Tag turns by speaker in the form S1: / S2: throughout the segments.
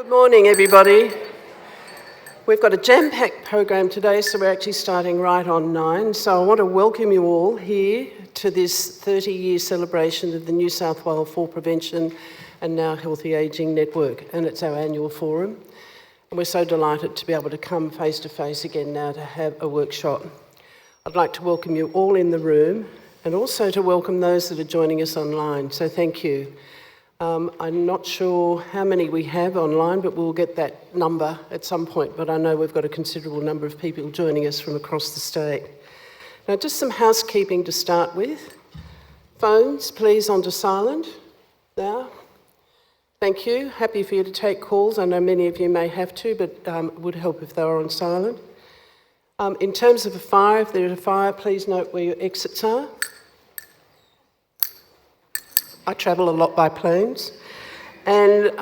S1: Good morning, everybody. We've got a jam-packed program today, so we're actually starting right on 9. So I want to welcome you all here to this 30-year celebration of the New South Wales Fall Prevention and Now Healthy Ageing Network, and it's our annual forum. And we're so delighted to be able to come face-to-face again now to have a workshop. I'd like to welcome you all in the room and also to welcome those that are joining us online, so thank you. I'm not sure how many we have online, but we'll get that number at some point. But I know we've got a considerable number of people joining us from across the state. Now, just some housekeeping to start with. Phones, please, onto silent now. Thank you. Happy for you to take calls. I know many of you may have to, but it would help if they were on silent. In terms of a fire, if there's a fire, please note where your exits are. I travel a lot by planes, and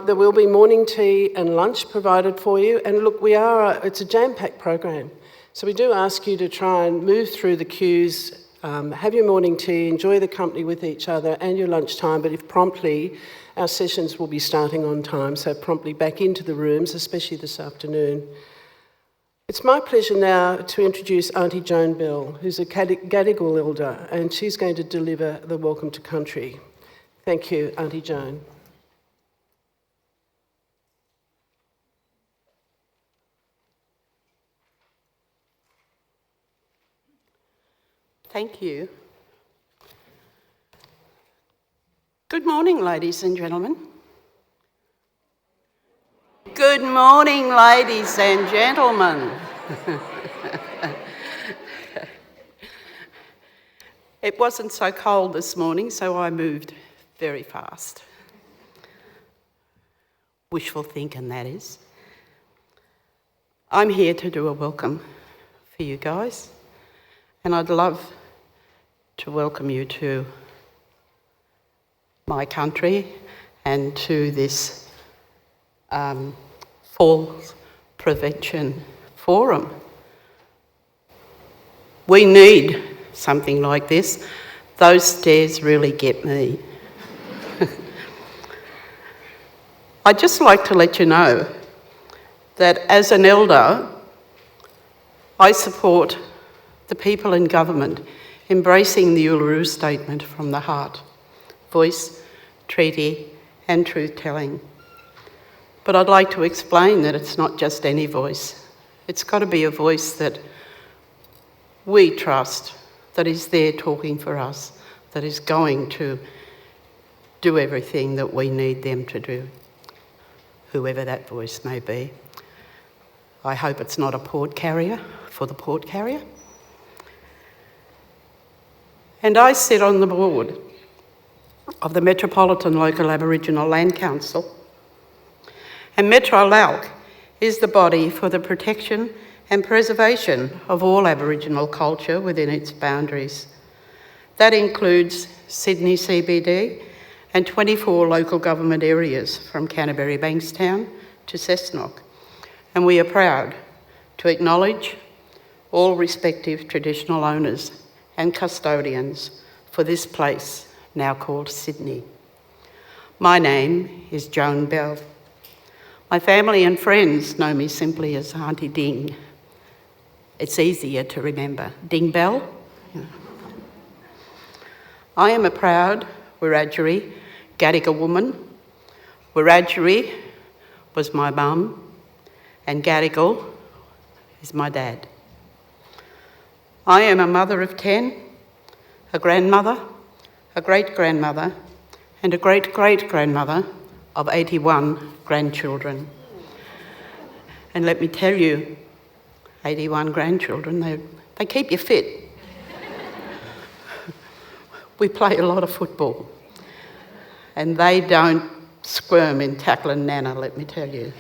S1: there will be morning tea and lunch provided for you. And look, it's a jam-packed program, so we do ask you to try and move through the queues, have your morning tea, enjoy the company with each other and your lunchtime, but if promptly, our sessions will be starting on time, so promptly back into the rooms, especially this afternoon. It's my pleasure now to introduce Aunty Joan Bell, who's a Gadigal elder, and she's going to deliver the Welcome to Country. Thank you, Aunty Joan.
S2: Thank you. Good morning, ladies and gentlemen. Good morning, ladies and gentlemen. It wasn't so cold this morning, so I moved very fast. Wishful thinking, that is. I'm here to do a welcome for you guys, and I'd love to welcome you to my country and to this Fall Prevention Forum. We need something like this. Those stairs really get me. I'd just like to let you know that as an elder, I support the people in government embracing the Uluru Statement from the heart, voice, treaty and truth-telling. But I'd like to explain that it's not just any voice. It's got to be a voice that we trust, that is there talking for us, that is going to do everything that we need them to do, whoever that voice may be. I hope it's not a port carrier for the port carrier. And I sit on the board of the Metropolitan Local Aboriginal Land Council. And Metro LALC is the body for the protection and preservation of all Aboriginal culture within its boundaries. That includes Sydney CBD and 24 local government areas from Canterbury Bankstown to Cessnock. And we are proud to acknowledge all respective traditional owners and custodians for this place now called Sydney. My name is Joan Bell. My family and friends know me simply as Aunty Ding. It's easier to remember. Ding Bell? I am a proud Wiradjuri Gadigal woman. Wiradjuri was my mum and Gadigal is my dad. I am a mother of 10, a grandmother, a great-grandmother and a great-great-grandmother of 81 grandchildren. And let me tell you, 81 grandchildren, they keep you fit. We play a lot of football and they don't squirm in tackling Nana, let me tell you.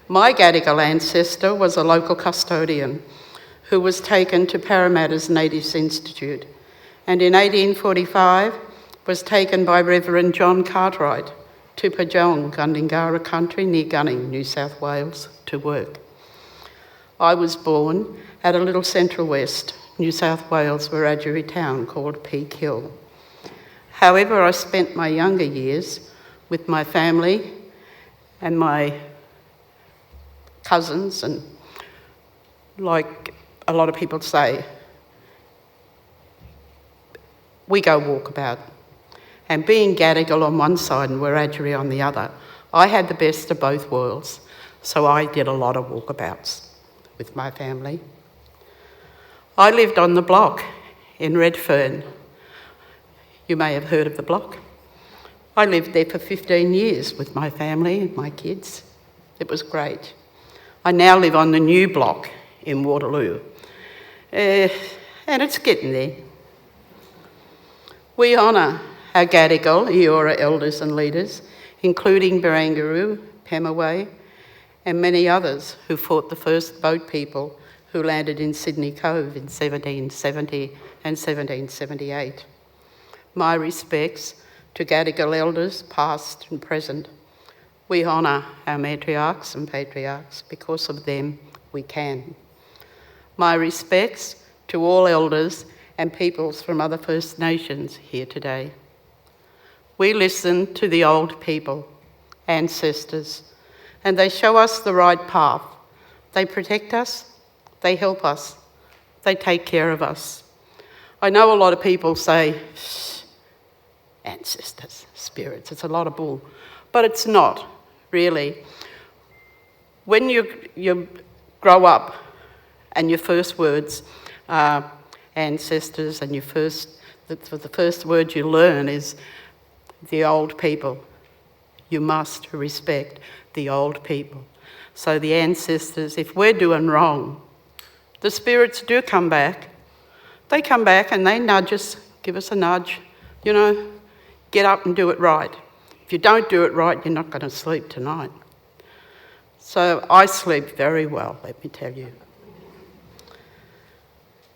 S2: My Gadigal ancestor was a local custodian who was taken to Parramatta's Natives Institute and in 1845 was taken by Reverend John Cartwright to Pajong, Gundingara country near Gunning, New South Wales, to work. I was born at a little Central West, New South Wales Wiradjuri town called Peak Hill. However, I spent my younger years with my family and my cousins, and like a lot of people say, we go walkabout. And being Gadigal on one side and Wiradjuri on the other, I had the best of both worlds. So I did a lot of walkabouts with my family. I lived on the block in Redfern. You may have heard of the block. I lived there for 15 years with my family and my kids. It was great. I now live on the new block in Waterloo. And it's getting there. We honour our Gadigal, Eora elders and leaders, including Barangaroo, Pemaway, and many others who fought the first boat people who landed in Sydney Cove in 1770 and 1778. My respects to Gadigal elders, past and present. We honour our matriarchs and patriarchs. Because of them, we can. My respects to all elders and peoples from other First Nations here today. We listen to the old people, ancestors, and they show us the right path. They protect us, they help us, they take care of us. I know a lot of people say, ancestors, spirits, it's a lot of bull, but it's not, really. When you grow up and your first words are ancestors, and the first word you learn is the old people. You must respect the old people. So the ancestors, if we're doing wrong, the spirits do come back. They come back and they nudge us, give us a nudge, get up and do it right. If you don't do it right, you're not going to sleep tonight. So I sleep very well, let me tell you.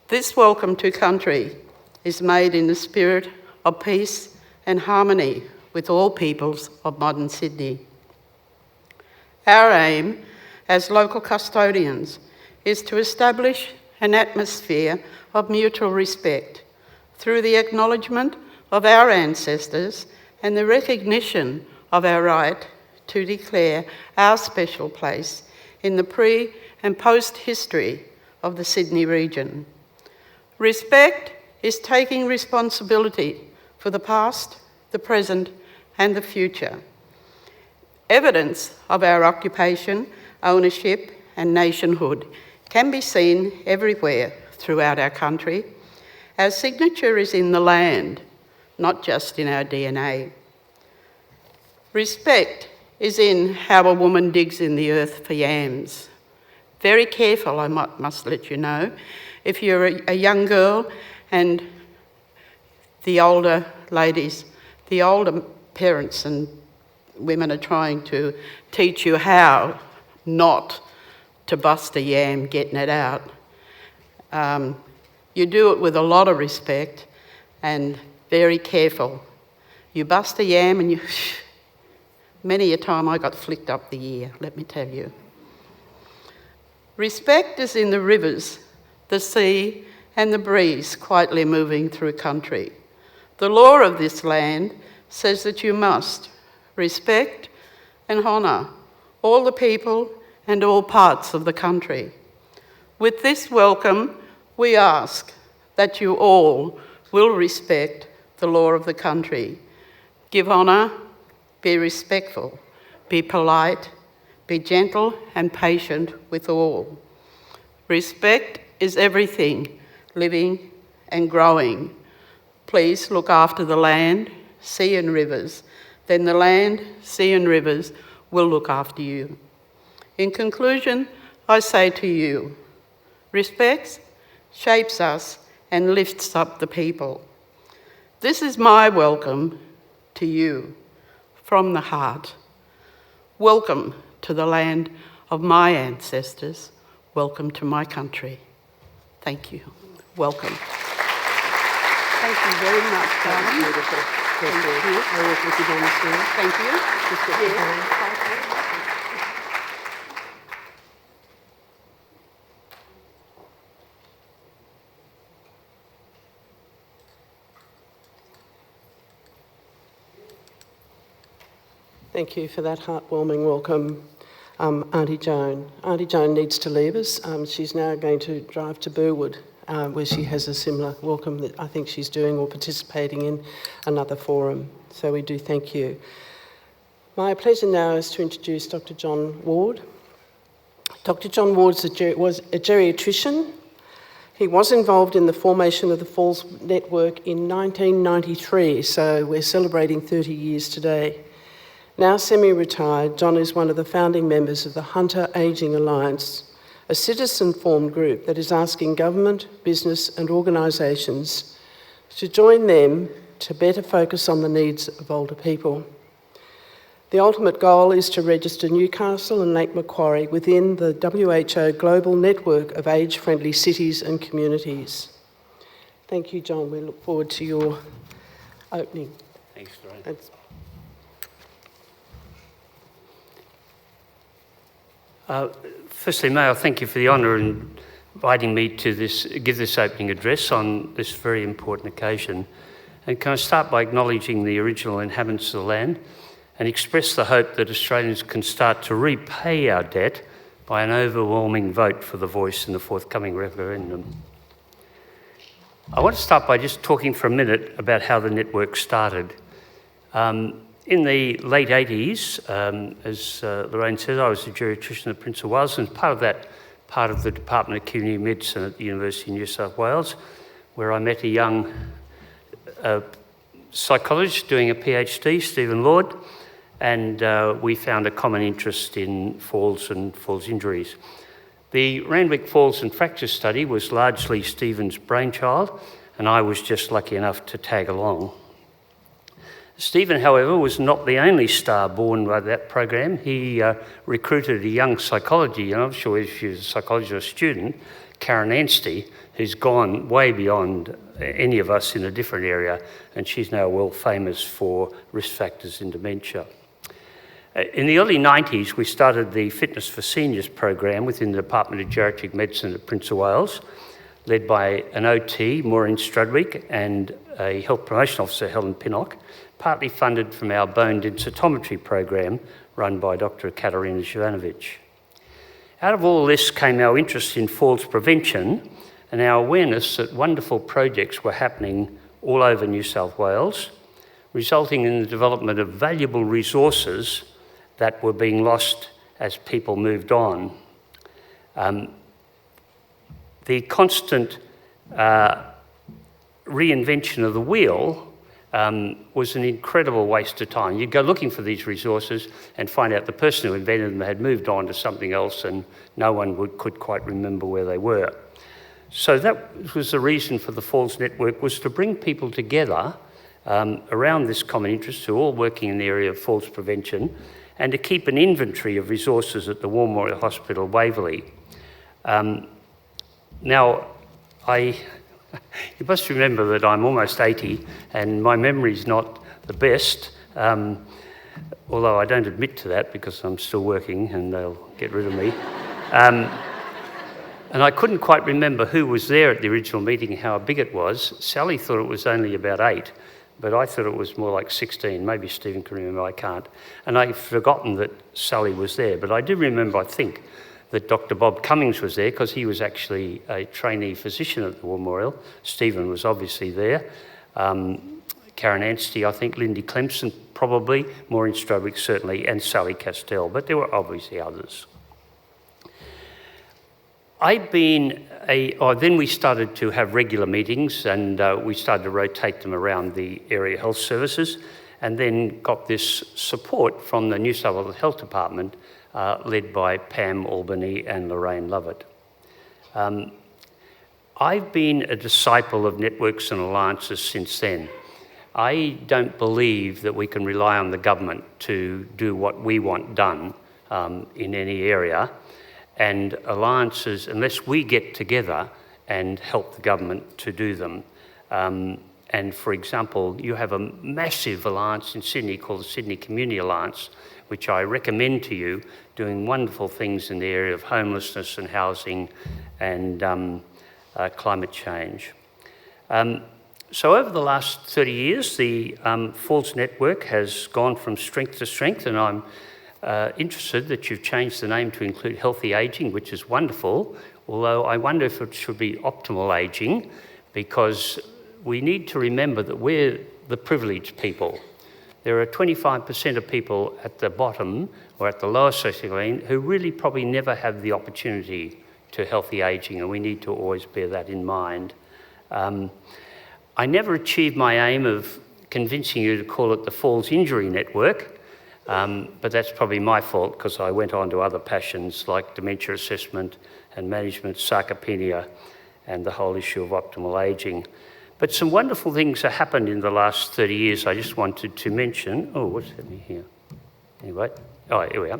S2: This welcome to country is made in the spirit of peace and harmony with all peoples of modern Sydney. Our aim as local custodians is to establish an atmosphere of mutual respect through the acknowledgement of our ancestors and the recognition of our right to declare our special place in the pre- and post-history of the Sydney region. Respect is taking responsibility for the past, the present, and the future. Evidence of our occupation, ownership, and nationhood can be seen everywhere throughout our country. Our signature is in the land, not just in our DNA. Respect is in how a woman digs in the earth for yams. Very careful, I must let you know. If you're a young girl and the older ladies, the older parents and women are trying to teach you how not to bust a yam getting it out, you do it with a lot of respect and very careful. You bust a yam and many a time I got flicked up the ear, let me tell you. Respect is in the rivers, the sea, and the breeze quietly moving through country. The law of this land says that you must respect and honour all the people and all parts of the country. With this welcome, we ask that you all will respect the law of the country. Give honour, be respectful, be polite, be gentle and patient with all. Respect is everything, living and growing. Please look after the land, sea and rivers. Then the land, sea and rivers will look after you. In conclusion, I say to you, respect shapes us and lifts up the people. This is my welcome to you from the heart. Welcome to the land of my ancestors. Welcome to my country. Thank you. Welcome. Thank you very much, darling.
S1: Beautiful.
S2: Thank you.
S1: I work with you down the stairs.
S2: Thank you.
S1: Just get your hand. Thank you for that heartwarming welcome, Aunty Joan. Aunty Joan needs to leave us. She's now going to drive to Burwood, where she has a similar welcome that I think she's doing or participating in another forum. So we do thank you. My pleasure now is to introduce Dr. John Ward. Dr. John Ward was a geriatrician. He was involved in the formation of the Falls Network in 1993, so we're celebrating 30 years today. Now semi-retired, John is one of the founding members of the Hunter Ageing Alliance, a citizen-formed group that is asking government, business and organisations to join them to better focus on the needs of older people. The ultimate goal is to register Newcastle and Lake Macquarie within the WHO global network of age-friendly cities and communities. Thank you, John. We look forward to your opening.
S3: Thanks, Lorraine. Firstly, may I thank you for the honour in inviting me to give this opening address on this very important occasion. And can I start by acknowledging the original inhabitants of the land and express the hope that Australians can start to repay our debt by an overwhelming vote for the voice in the forthcoming referendum. I want to start by just talking for a minute about how the network started. In the late 80s, as Lorraine said, I was a geriatrician at Prince of Wales, and part of the Department of Community Medicine at the University of New South Wales, where I met a young psychologist doing a PhD, Stephen Lord, and we found a common interest in falls and falls injuries. The Randwick Falls and Fracture Study was largely Stephen's brainchild, and I was just lucky enough to tag along. Stephen, however, was not the only star born by that program. He recruited a young psychology, and I'm sure if she was a psychologist or a student, Karen Aunty, who's gone way beyond any of us in a different area, and she's now world famous for risk factors in dementia. In the early 90s, we started the Fitness for Seniors program within the Department of Geriatric Medicine at Prince of Wales, led by an OT, Maureen Strudwick, and a health promotion officer, Helen Pinnock, partly funded from our bone densitometry program run by Dr. Katarina Jovanovic. Out of all this came our interest in falls prevention and our awareness that wonderful projects were happening all over New South Wales, resulting in the development of valuable resources that were being lost as people moved on. The constant reinvention of the wheel was an incredible waste of time. You'd go looking for these resources and find out the person who invented them had moved on to something else and no one could quite remember where they were. So that was the reason for the Falls Network, was to bring people together around this common interest who are all working in the area of falls prevention and to keep an inventory of resources at the War Memorial Hospital, Waverley. Now, you must remember that I'm almost 80 and my memory's not the best, although I don't admit to that because I'm still working and they'll get rid of me. And I couldn't quite remember who was there at the original meeting and how big it was. Sally thought it was only about 8, but I thought it was more like 16. Maybe Stephen can remember, I can't. And I've forgotten that Sally was there, but I do remember, I think, that Dr. Bob Cummings was there because he was actually a trainee physician at the War Memorial. Stephen was obviously there. Karen Aunty, I think, Lindy Clemson probably, Maureen Strobik certainly, and Sally Castell, but there were obviously others. Then we started to have regular meetings and we started to rotate them around the area health services and then got this support from the New South Wales Health Department led by Pam Albany and Lorraine Lovitt. I've been a disciple of networks and alliances since then. I don't believe that we can rely on the government to do what we want done in any area, and alliances, unless we get together and help the government to do them. And for example, you have a massive alliance in Sydney called the Sydney Community Alliance, which I recommend to you, doing wonderful things in the area of homelessness and housing and climate change. So over the last 30 years, the Falls Network has gone from strength to strength, and I'm interested that you've changed the name to include healthy ageing, which is wonderful, although I wonder if it should be optimal ageing, because we need to remember that we're the privileged people. There are 25% of people at the bottom or at the lower social lane who really probably never have the opportunity to healthy ageing, and we need to always bear that in mind. I never achieved my aim of convincing you to call it the Falls Injury Network, but that's probably my fault because I went on to other passions like dementia assessment and management, sarcopenia, and the whole issue of optimal ageing. But some wonderful things have happened in the last 30 years I just wanted to mention. Oh, what's happening here? Anyway, here we are.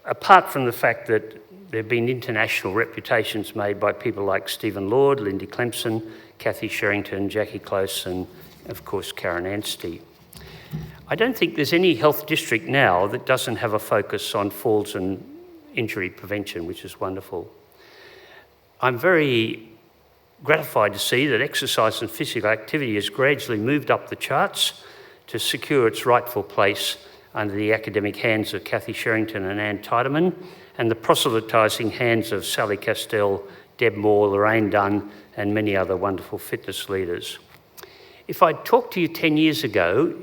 S3: Apart from the fact that there have been international reputations made by people like Stephen Lord, Lindy Clemson, Kathy Sherrington, Jackie Close, and of course Karen Anstey. I don't think there's any health district now that doesn't have a focus on falls and injury prevention, which is wonderful. I'm very gratified to see that exercise and physical activity has gradually moved up the charts to secure its rightful place under the academic hands of Kathy Sherrington and Ann Tiedemann, and the proselytising hands of Sally Castell, Deb Moore, Lorraine Dunn, and many other wonderful fitness leaders. If I'd talked to you 10 years ago,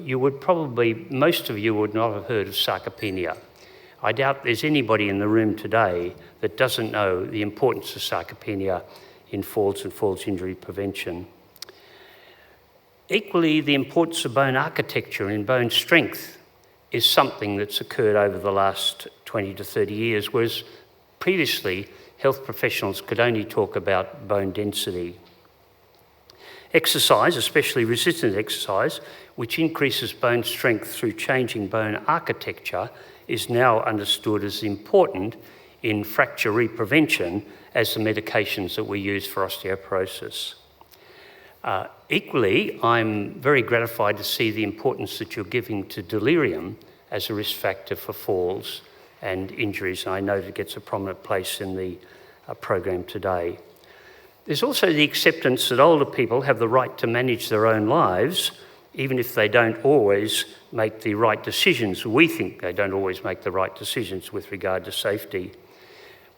S3: most of you would not have heard of sarcopenia. I doubt there's anybody in the room today that doesn't know the importance of sarcopenia in falls and falls injury prevention. Equally, the importance of bone architecture and bone strength is something that's occurred over the last 20 to 30 years, whereas previously health professionals could only talk about bone density. Exercise, especially resistant exercise, which increases bone strength through changing bone architecture, is now understood as important in fracture reprevention as the medications that we use for osteoporosis. Equally, I'm very gratified to see the importance that you're giving to delirium as a risk factor for falls and injuries. I know it gets a prominent place in the program today. There's also the acceptance that older people have the right to manage their own lives, even if they don't always make the right decisions. We think they don't always make the right decisions with regard to safety.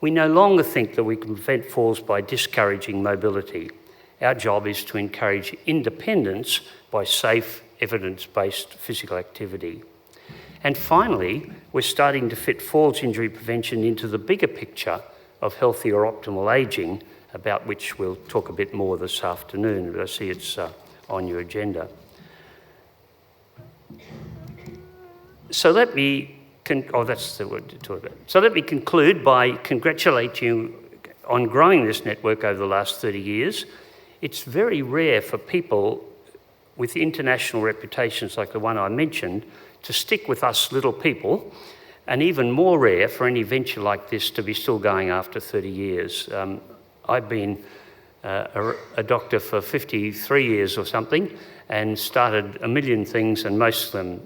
S3: We no longer think that we can prevent falls by discouraging mobility. Our job is to encourage independence by safe, evidence-based physical activity. And finally, we're starting to fit falls injury prevention into the bigger picture of healthy or optimal ageing, about which we'll talk a bit more this afternoon, but I see it's on your agenda. So let me conclude by congratulating you on growing this network over the last 30 years. It's very rare for people with international reputations like the one I mentioned to stick with us little people, and even more rare for any venture like this to be still going after 30 years. I've been a doctor for 53 years or something and started a million things, and most of them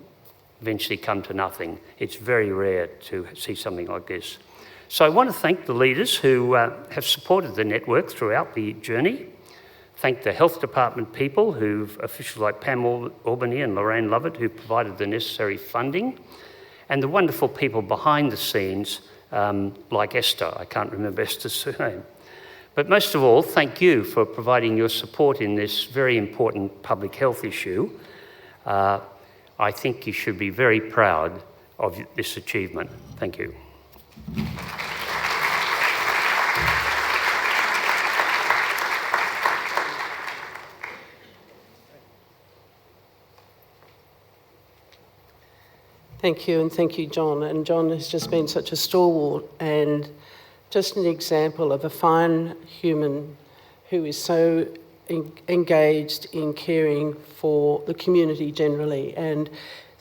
S3: eventually come to nothing. It's very rare to see something like this. So I want to thank the leaders who have supported the network throughout the journey. Thank the health department people, officials like Pam Albany and Lorraine Lovitt, who provided the necessary funding, and the wonderful people behind the scenes, like Esther. I can't remember Esther's surname. But most of all, thank you for providing your support in this very important public health issue. I think you should be very proud of this achievement. Thank you.
S1: Thank you, and thank you, John. And John has just been such a stalwart and just an example of a fine human who is so engaged in caring for the community generally. And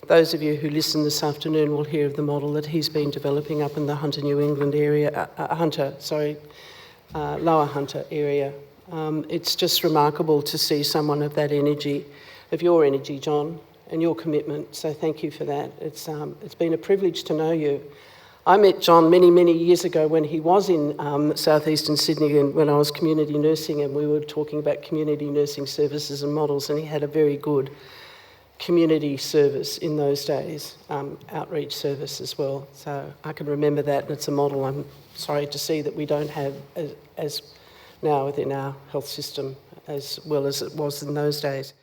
S1: those of you who listen this afternoon will hear of the model that he's been developing up in the Hunter, New England area, Lower Hunter area. It's just remarkable to see someone of that energy, of your energy, John, and your commitment. So thank you for that. It's been a privilege to know you. I met John many, many years ago when he was in southeastern Sydney and when I was community nursing, and we were talking about community nursing services and models, and he had a very good community service in those days, outreach service as well. So I can remember that, and it's a model I'm sorry to see that we don't have as now within our health system as well as it was in those days.